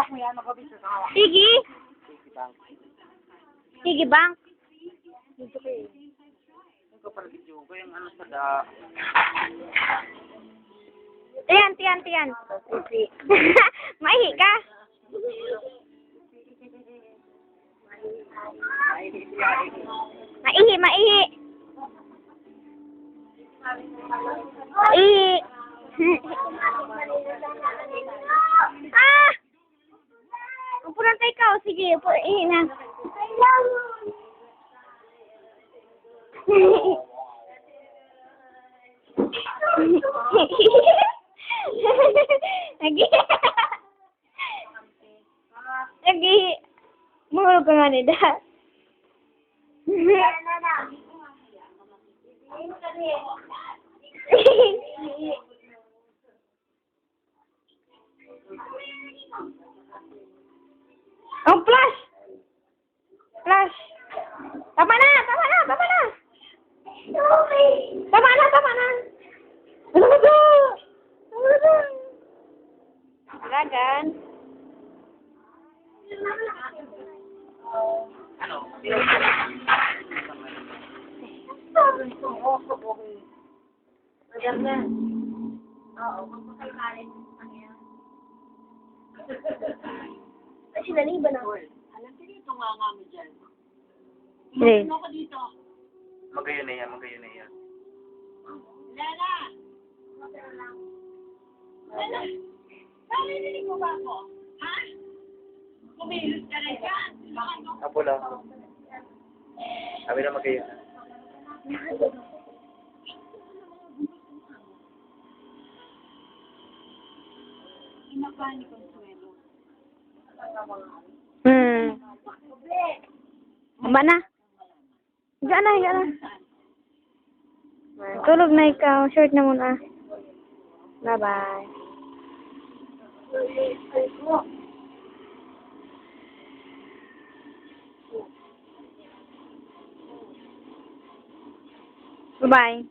mo yan, magpapicture ka hawak. Sige. Sige, bang. Sige, bang. Dito kayo. Yung kapal video ko, yung ano sa da. Tiyan. Maihi ka. Maihi. Maihi. Ah! Upo lang tayo ikaw. Sige, upo. Ihi na. Lagi. Mahulog ka nga nila. Oh, flash! Flash! Tama na! Lagan. Ano? Maganda. Oo, magpapalimarin ang yan. Ay, sinaliban ako. Alam ko dito nga mo dyan. Hey. Ano ko dito? Magayon na yan. Lala! Lala! Narinig mo ba ako? Ha? Kumilos ka na dyan. Apo lang. Sabi na magayon. Inapani Consuelo. Aba na. Higa na. Tulog na ikaw. Short na muna. Bye-bye. Bye-bye.